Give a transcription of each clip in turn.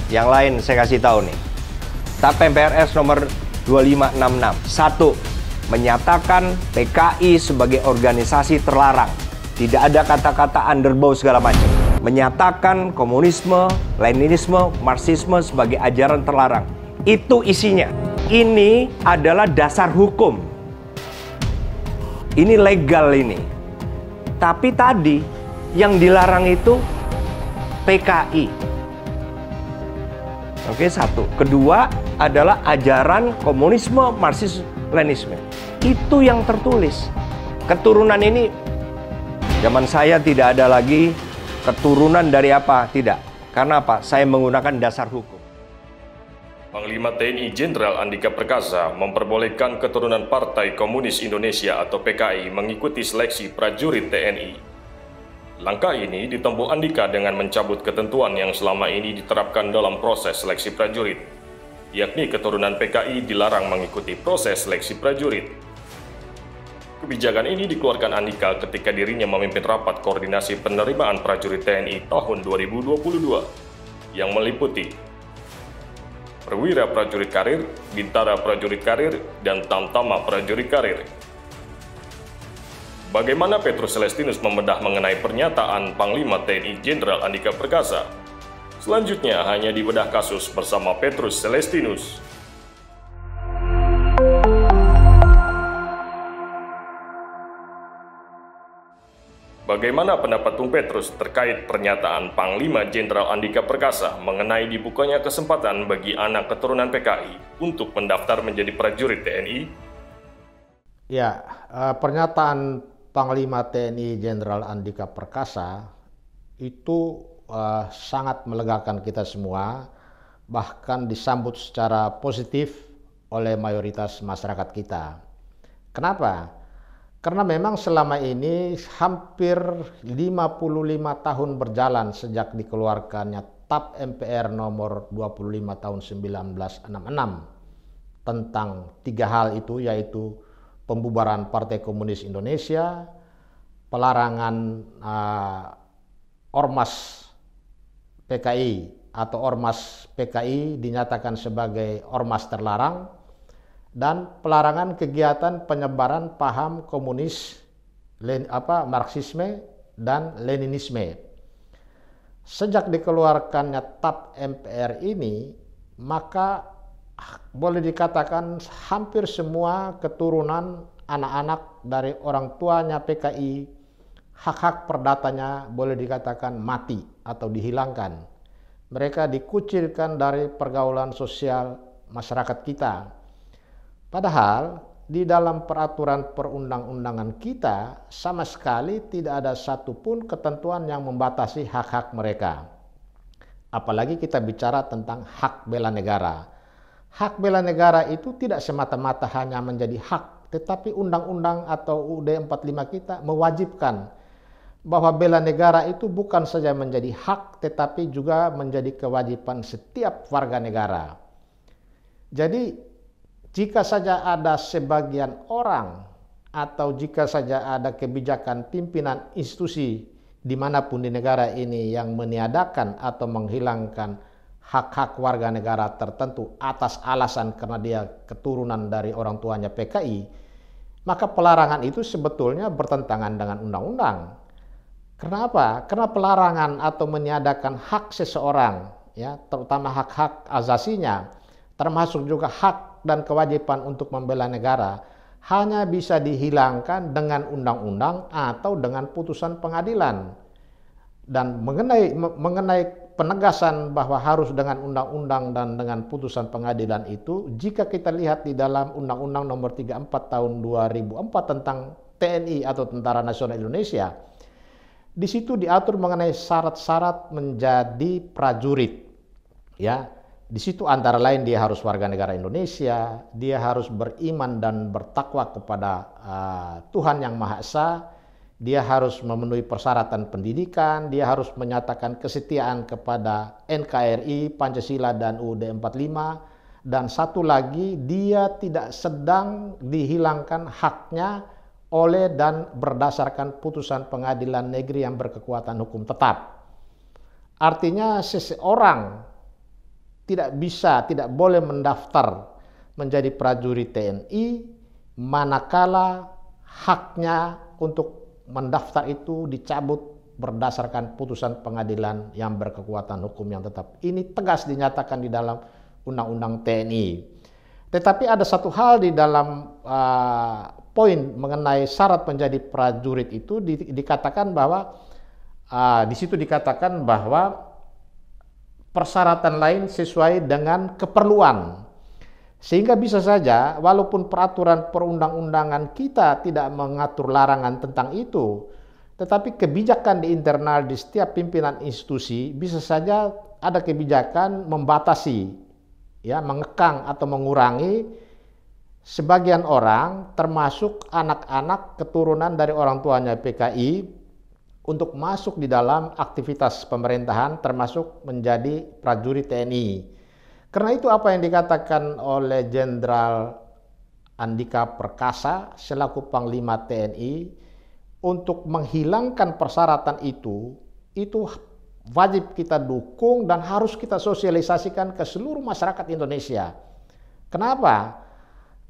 Yang lain saya kasih tahu nih. TAP MPRS nomor 2566. 1. Menyatakan PKI sebagai organisasi terlarang. Tidak ada kata-kata underbow segala macam. Menyatakan komunisme, Leninisme, Marxisme sebagai ajaran terlarang. Itu isinya. Ini adalah dasar hukum. Ini legal ini. Tapi tadi yang dilarang itu PKI. Oke, 1. Kedua adalah ajaran komunisme, Marxisme, Leninisme. Itu yang tertulis. Keturunan ini, zaman saya tidak ada lagi keturunan dari apa, tidak. Karena apa? Saya menggunakan dasar hukum. Panglima TNI Jenderal Andika Perkasa memperbolehkan keturunan Partai Komunis Indonesia atau PKI mengikuti seleksi prajurit TNI. Langkah ini ditempuh Andika dengan mencabut ketentuan yang selama ini diterapkan dalam proses seleksi prajurit, yakni keturunan PKI dilarang mengikuti proses seleksi prajurit. Kebijakan ini dikeluarkan Andika ketika dirinya memimpin rapat koordinasi penerimaan prajurit TNI tahun 2022 yang meliputi perwira prajurit karir, bintara prajurit karir, dan tamtama prajurit karir. Bagaimana Petrus Celestinus membedah mengenai pernyataan Panglima TNI Jenderal Andika Perkasa? Selanjutnya hanya dibedah kasus bersama Petrus Celestinus. Bagaimana pendapat Tung Petrus terkait pernyataan Panglima Jenderal Andika Perkasa mengenai dibukanya kesempatan bagi anak keturunan PKI untuk mendaftar menjadi prajurit TNI? Ya, pernyataan Panglima TNI Jenderal Andika Perkasa itu sangat melegakan kita semua, bahkan disambut secara positif oleh mayoritas masyarakat kita. Kenapa? Karena memang selama ini hampir 55 tahun berjalan sejak dikeluarkannya TAP MPR nomor 25 tahun 1966 tentang 3 hal itu, yaitu pembubaran Partai Komunis Indonesia, pelarangan Ormas PKI atau Ormas PKI dinyatakan sebagai ormas terlarang, dan pelarangan kegiatan penyebaran paham komunis, Marxisme dan Leninisme. Sejak dikeluarkannya TAP MPR ini, maka boleh dikatakan hampir semua keturunan anak-anak dari orang tuanya PKI, hak-hak perdatanya boleh dikatakan mati atau dihilangkan. Mereka dikucilkan dari pergaulan sosial masyarakat kita. Padahal di dalam peraturan perundang-undangan kita sama sekali tidak ada satupun ketentuan yang membatasi hak-hak mereka. Apalagi kita bicara tentang hak bela negara. Hak bela negara itu tidak semata-mata hanya menjadi hak, tetapi undang-undang atau UUD 45 kita mewajibkan bahwa bela negara itu bukan saja menjadi hak, tetapi juga menjadi kewajiban setiap warga negara. Jadi jika saja ada sebagian orang atau jika saja ada kebijakan pimpinan institusi dimanapun di negara ini yang meniadakan atau menghilangkan hak-hak warga negara tertentu atas alasan karena dia keturunan dari orang tuanya PKI, maka pelarangan itu sebetulnya bertentangan dengan undang-undang. Kenapa? Karena pelarangan atau meniadakan hak seseorang, ya, terutama hak-hak azasinya, termasuk juga hak dan kewajiban untuk membela negara, hanya bisa dihilangkan dengan undang-undang atau dengan putusan pengadilan. Dan mengenai penegasan bahwa harus dengan undang-undang dan dengan putusan pengadilan itu, jika kita lihat di dalam Undang-Undang Nomor 34 Tahun 2004 tentang TNI atau Tentara Nasional Indonesia, di situ diatur mengenai syarat-syarat menjadi prajurit, ya. Di situ antara lain dia harus warga negara Indonesia, dia harus beriman dan bertakwa kepada Tuhan Yang Maha Esa, dia harus memenuhi persyaratan pendidikan, dia harus menyatakan kesetiaan kepada NKRI, Pancasila dan UUD 45, dan satu lagi dia tidak sedang dihilangkan haknya oleh dan berdasarkan putusan pengadilan negeri yang berkekuatan hukum tetap. Artinya seseorang tidak boleh mendaftar menjadi prajurit TNI manakala haknya untuk mendaftar itu dicabut berdasarkan putusan pengadilan yang berkekuatan hukum yang tetap. Ini tegas dinyatakan di dalam Undang-Undang TNI. Tetapi ada satu hal di dalam poin mengenai syarat menjadi prajurit itu dikatakan bahwa di situ dikatakan bahwa persyaratan lain sesuai dengan keperluan. Sehingga bisa saja walaupun peraturan perundang-undangan kita tidak mengatur larangan tentang itu, tetapi kebijakan di internal di setiap pimpinan institusi bisa saja ada kebijakan membatasi, ya, mengekang atau mengurangi sebagian orang, termasuk anak-anak keturunan dari orang tuanya PKI, untuk masuk di dalam aktivitas pemerintahan, termasuk menjadi prajurit TNI. Karena itu apa yang dikatakan oleh Jenderal Andika Perkasa selaku Panglima TNI, untuk menghilangkan persyaratan itu wajib kita dukung dan harus kita sosialisasikan ke seluruh masyarakat Indonesia. Kenapa?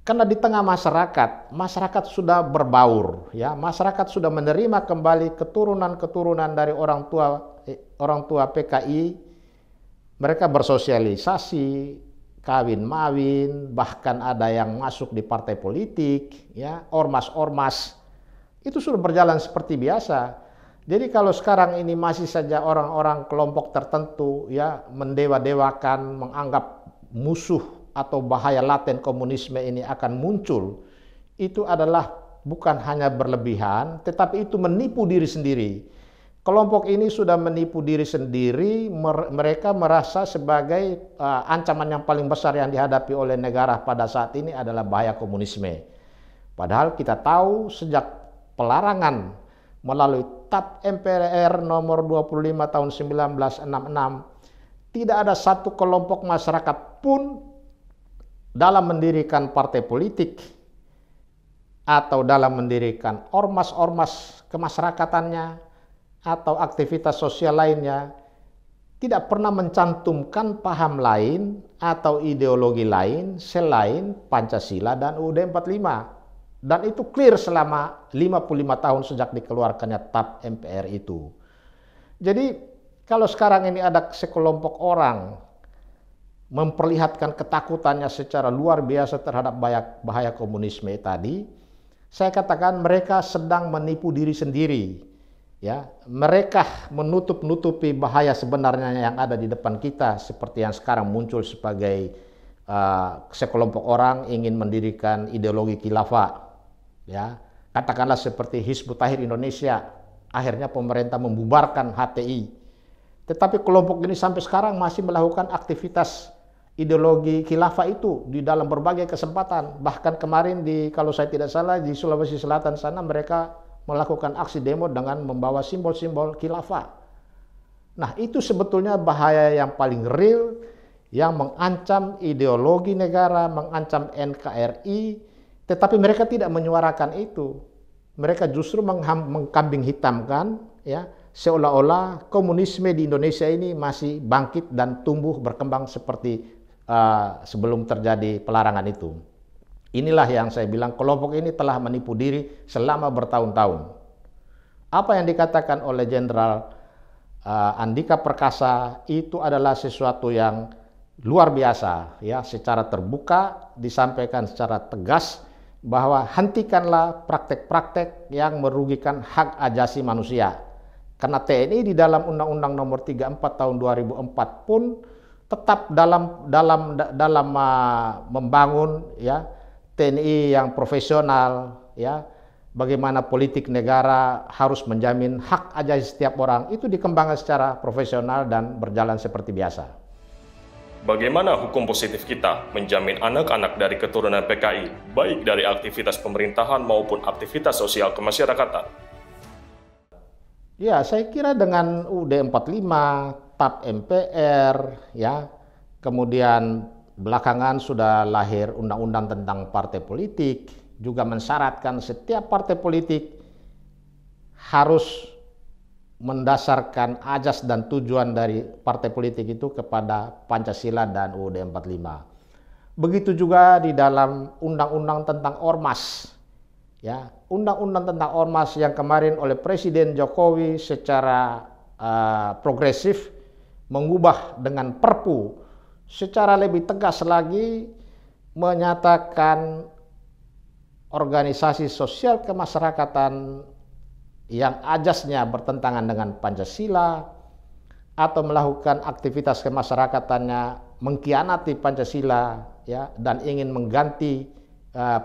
Karena di tengah masyarakat sudah berbaur, ya, masyarakat sudah menerima kembali keturunan dari orang tua PKI. Mereka bersosialisasi, kawin mawin, bahkan ada yang masuk di partai politik, ya, ormas-ormas. Itu sudah berjalan seperti biasa. Jadi kalau sekarang ini masih saja orang-orang kelompok tertentu, ya, mendewa-dewakan, menganggap musuh atau bahaya laten komunisme ini akan muncul, itu adalah bukan hanya berlebihan, tetapi itu menipu diri sendiri. Kelompok ini sudah menipu diri sendiri, mereka merasa sebagai ancaman yang paling besar yang dihadapi oleh negara pada saat ini adalah bahaya komunisme. Padahal kita tahu sejak pelarangan melalui TAP MPR nomor 25 tahun 1966, tidak ada satu kelompok masyarakat pun dalam mendirikan partai politik atau dalam mendirikan ormas-ormas kemasyarakatannya atau aktivitas sosial lainnya tidak pernah mencantumkan paham lain atau ideologi lain selain Pancasila dan UUD 45. Dan itu clear selama 55 tahun sejak dikeluarkannya TAP MPR itu. Jadi kalau sekarang ini ada sekelompok orang memperlihatkan ketakutannya secara luar biasa terhadap bahaya komunisme tadi, saya katakan mereka sedang menipu diri sendiri. Ya, mereka menutup-nutupi bahaya sebenarnya yang ada di depan kita, seperti yang sekarang muncul sebagai sekelompok orang ingin mendirikan ideologi khilafah. Ya, katakanlah seperti Hizbut Tahrir Indonesia, akhirnya pemerintah membubarkan HTI. Tetapi kelompok ini sampai sekarang masih melakukan aktivitas ideologi khilafah itu di dalam berbagai kesempatan. Bahkan kemarin kalau saya tidak salah di Sulawesi Selatan sana mereka melakukan aksi demo dengan membawa simbol-simbol khilafah. Nah, itu sebetulnya bahaya yang paling real yang mengancam ideologi negara, mengancam NKRI. Tetapi mereka tidak menyuarakan itu. Mereka justru mengkambing hitamkan, ya, seolah-olah komunisme di Indonesia ini masih bangkit dan tumbuh berkembang seperti sebelum terjadi pelarangan itu. Inilah yang saya bilang kelompok ini telah menipu diri selama bertahun-tahun. Apa yang dikatakan oleh Jenderal Andika Perkasa itu adalah sesuatu yang luar biasa, ya, secara terbuka disampaikan secara tegas bahwa hentikanlah praktek-praktek yang merugikan hak asasi manusia. Karena TNI di dalam Undang-Undang Nomor 34 Tahun 2004 pun tetap dalam membangun, ya, TNI yang profesional, ya, bagaimana politik negara harus menjamin hak asasi setiap orang itu dikembangkan secara profesional dan berjalan seperti biasa. Bagaimana hukum positif kita menjamin anak-anak dari keturunan PKI, baik dari aktivitas pemerintahan maupun aktivitas sosial kemasyarakatan? Ya, saya kira dengan UUD 45, TAP MPR, ya, kemudian belakangan sudah lahir undang-undang tentang partai politik, juga mensyaratkan setiap partai politik harus mendasarkan ajas dan tujuan dari partai politik itu kepada Pancasila dan UUD 45. Begitu juga di dalam undang-undang tentang ormas. Ya, undang-undang tentang ormas yang kemarin oleh Presiden Jokowi secara progresif mengubah dengan Perpu secara lebih tegas lagi menyatakan organisasi sosial kemasyarakatan yang ajasnya bertentangan dengan Pancasila atau melakukan aktivitas kemasyarakatannya mengkhianati Pancasila, ya, dan ingin mengganti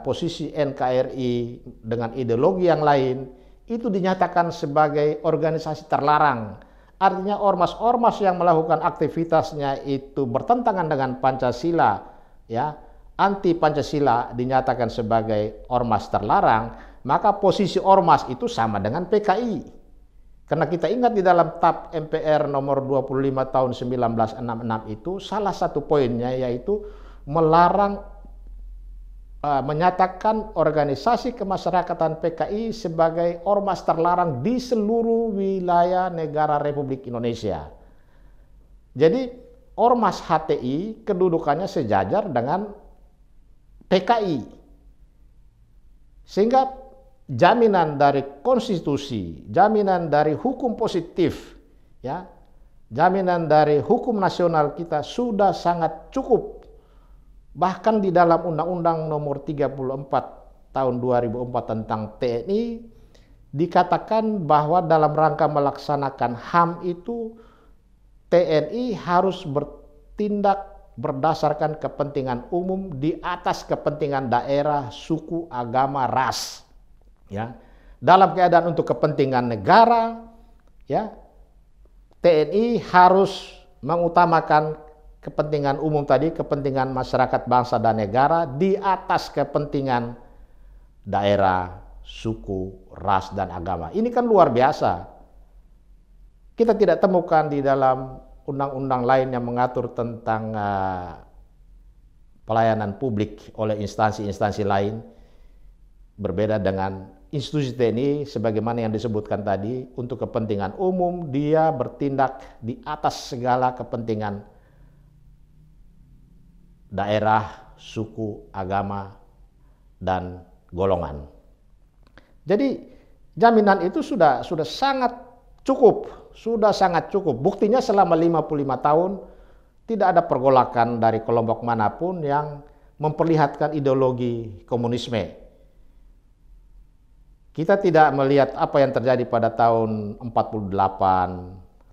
posisi NKRI dengan ideologi yang lain, itu dinyatakan sebagai organisasi terlarang. Artinya ormas-ormas yang melakukan aktivitasnya itu bertentangan dengan Pancasila, ya, anti Pancasila, dinyatakan sebagai ormas terlarang. Maka posisi ormas itu sama dengan PKI. Karena kita ingat di dalam TAP MPR nomor 25 tahun 1966 itu salah satu poinnya yaitu melarang menyatakan organisasi kemasyarakatan PKI sebagai ormas terlarang di seluruh wilayah negara Republik Indonesia. Jadi ormas HTI kedudukannya sejajar dengan PKI. Sehingga jaminan dari konstitusi, jaminan dari hukum positif, ya, jaminan dari hukum nasional kita sudah sangat cukup. Bahkan di dalam Undang-Undang nomor 34 tahun 2004 tentang TNI dikatakan bahwa dalam rangka melaksanakan HAM itu TNI harus bertindak berdasarkan kepentingan umum di atas kepentingan daerah, suku, agama, ras. Ya, dalam keadaan untuk kepentingan negara, ya, TNI harus mengutamakan kepentingan umum tadi, kepentingan masyarakat bangsa dan negara di atas kepentingan daerah, suku, ras, dan agama. Ini kan luar biasa. Kita tidak temukan di dalam undang-undang lain yang mengatur tentang pelayanan publik oleh instansi-instansi lain, berbeda dengan institusi TNI sebagaimana yang disebutkan tadi, untuk kepentingan umum dia bertindak di atas segala kepentingan daerah, suku, agama, dan golongan. Jadi jaminan itu sudah sangat cukup, Buktinya selama 55 tahun tidak ada pergolakan dari kelompok manapun yang memperlihatkan ideologi komunisme. Kita tidak melihat apa yang terjadi pada tahun 48,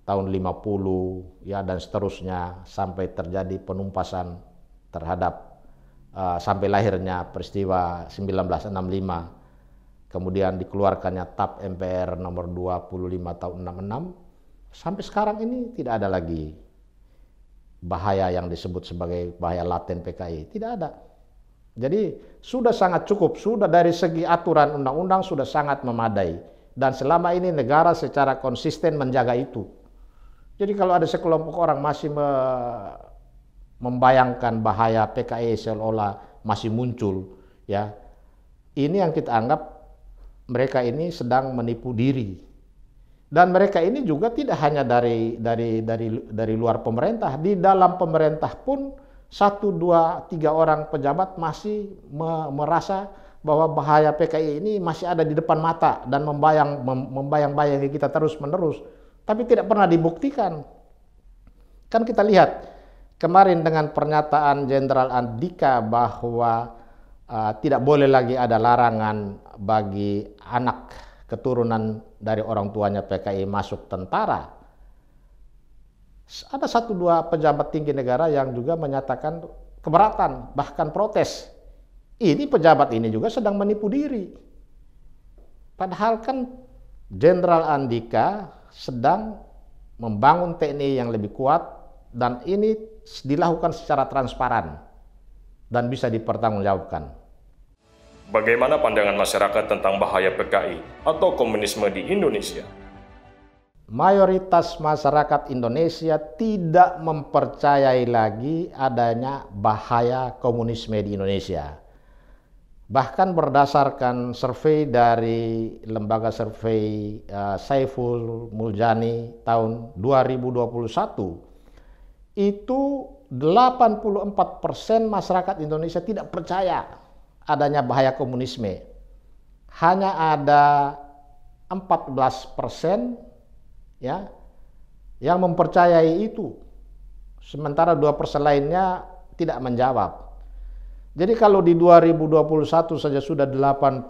tahun 50, ya, dan seterusnya sampai terjadi penumpasan terhadap sampai lahirnya peristiwa 1965. Kemudian dikeluarkannya TAP MPR nomor 25 tahun 66. Sampai sekarang ini tidak ada lagi bahaya yang disebut sebagai bahaya laten PKI, tidak ada. Jadi sudah sangat cukup, sudah dari segi aturan undang-undang sudah sangat memadai. Dan selama ini negara secara konsisten menjaga itu. Jadi kalau ada sekelompok orang masih membayangkan bahaya PKI seolah-olah masih muncul, ya, ini yang kita anggap mereka ini sedang menipu diri. Dan mereka ini juga tidak hanya dari luar pemerintah, di dalam pemerintah pun 1, 2, 3 orang pejabat masih merasa bahwa bahaya PKI ini masih ada di depan mata dan membayang-bayangi kita terus-menerus, tapi tidak pernah dibuktikan. Kan kita lihat kemarin dengan pernyataan Jenderal Andika bahwa tidak boleh lagi ada larangan bagi anak keturunan dari orang tuanya PKI masuk tentara. Ada 1, 2 pejabat tinggi negara yang juga menyatakan keberatan, bahkan protes. Ini pejabat ini juga sedang menipu diri. Padahal kan Jenderal Andika sedang membangun TNI yang lebih kuat dan ini dilakukan secara transparan dan bisa dipertanggungjawabkan. Bagaimana pandangan masyarakat tentang bahaya PKI atau komunisme di Indonesia? Mayoritas masyarakat Indonesia tidak mempercayai lagi adanya bahaya komunisme di Indonesia. Bahkan berdasarkan survei dari lembaga survei Saiful Muljani tahun 2021, itu 84% masyarakat Indonesia tidak percaya adanya bahaya komunisme. Hanya ada 14% ya yang mempercayai itu. Sementara 2% lainnya tidak menjawab. Jadi kalau di 2021 saja sudah 84%,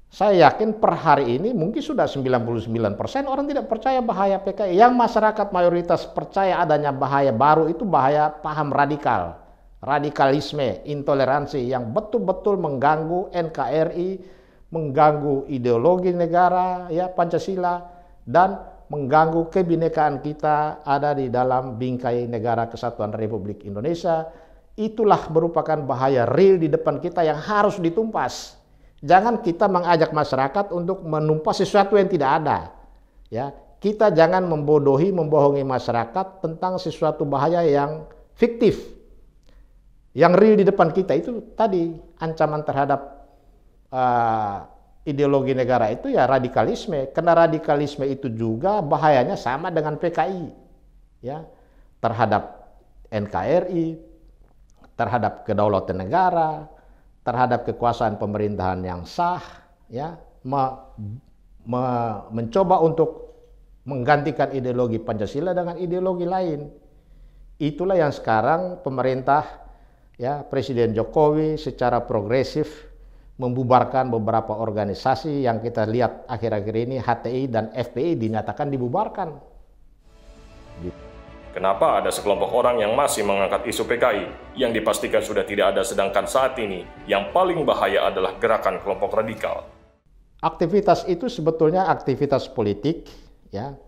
saya yakin per hari ini mungkin sudah 99% orang tidak percaya bahaya PKI. Yang masyarakat mayoritas percaya adanya bahaya baru itu bahaya paham radikal, radikalisme, intoleransi yang betul-betul mengganggu NKRI, mengganggu ideologi negara, ya Pancasila, dan mengganggu kebinekaan kita ada di dalam bingkai negara kesatuan Republik Indonesia. Itulah merupakan bahaya real di depan kita yang harus ditumpas. Jangan kita mengajak masyarakat untuk menumpas sesuatu yang tidak ada. Ya, kita jangan membohongi masyarakat tentang sesuatu bahaya yang fiktif. Yang real di depan kita itu tadi ancaman terhadap ideologi negara itu ya radikalisme. Karena radikalisme itu juga bahayanya sama dengan PKI. Ya, terhadap NKRI, terhadap kedaulatan negara, terhadap kekuasaan pemerintahan yang sah, ya, mencoba untuk menggantikan ideologi Pancasila dengan ideologi lain. Itulah yang sekarang pemerintah, ya, Presiden Jokowi secara progresif membubarkan beberapa organisasi yang kita lihat akhir-akhir ini, HTI dan FPI dinyatakan dibubarkan. Kenapa ada sekelompok orang yang masih mengangkat isu PKI yang dipastikan sudah tidak ada, sedangkan saat ini yang paling bahaya adalah gerakan kelompok radikal? Aktivitas itu sebetulnya aktivitas politik, ya,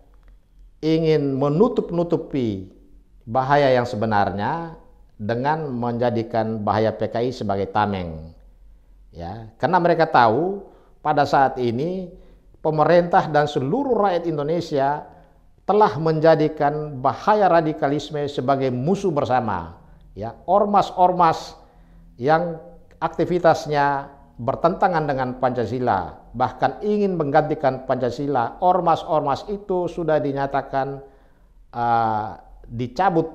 ingin menutup-nutupi bahaya yang sebenarnya dengan menjadikan bahaya PKI sebagai tameng. Ya, karena mereka tahu pada saat ini pemerintah dan seluruh rakyat Indonesia telah menjadikan bahaya radikalisme sebagai musuh bersama. Ya, ormas-ormas yang aktivitasnya bertentangan dengan Pancasila, bahkan ingin menggantikan Pancasila, ormas-ormas itu sudah dinyatakan dicabut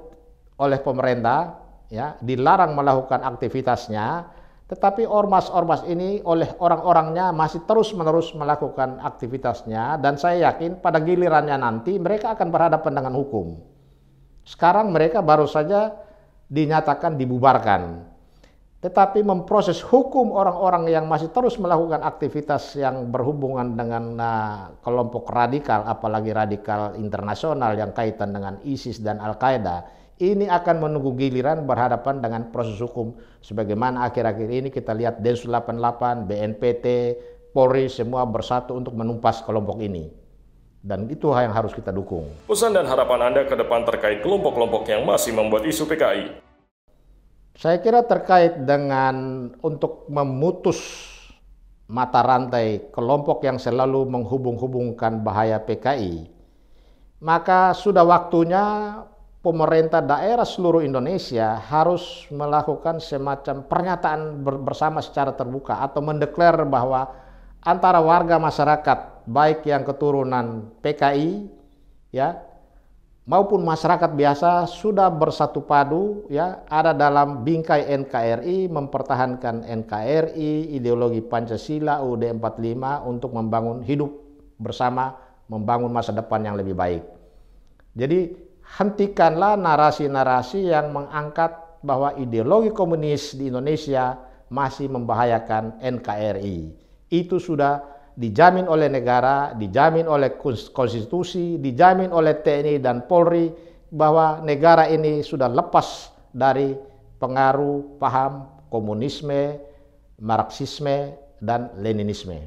oleh pemerintah, ya, dilarang melakukan aktivitasnya. Tetapi ormas-ormas ini oleh orang-orangnya masih terus-menerus melakukan aktivitasnya, dan saya yakin pada gilirannya nanti mereka akan berhadapan dengan hukum. Sekarang mereka baru saja dinyatakan dibubarkan. Tetapi memproses hukum orang-orang yang masih terus melakukan aktivitas yang berhubungan dengan kelompok radikal, apalagi radikal internasional yang kaitan dengan ISIS dan Al-Qaeda, ini akan menunggu giliran berhadapan dengan proses hukum. Sebagaimana akhir-akhir ini kita lihat Densus 88, BNPT, Polri semua bersatu untuk menumpas kelompok ini. Dan itu yang harus kita dukung. Pesan dan harapan Anda ke depan terkait kelompok-kelompok yang masih membuat isu PKI? Saya kira terkait dengan untuk memutus mata rantai kelompok yang selalu menghubung-hubungkan bahaya PKI, maka sudah waktunya pemerintah daerah seluruh Indonesia harus melakukan semacam pernyataan bersama secara terbuka atau mendeklar bahwa antara warga masyarakat baik yang keturunan PKI, ya, maupun masyarakat biasa sudah bersatu padu, ya, ada dalam bingkai NKRI, mempertahankan NKRI, ideologi Pancasila, UUD 45 untuk membangun hidup bersama, membangun masa depan yang lebih baik. Jadi hentikanlah narasi-narasi yang mengangkat bahwa ideologi komunis di Indonesia masih membahayakan NKRI. Itu sudah dijamin oleh negara, dijamin oleh konstitusi, dijamin oleh TNI dan Polri bahwa negara ini sudah lepas dari pengaruh paham komunisme, Marxisme, dan Leninisme.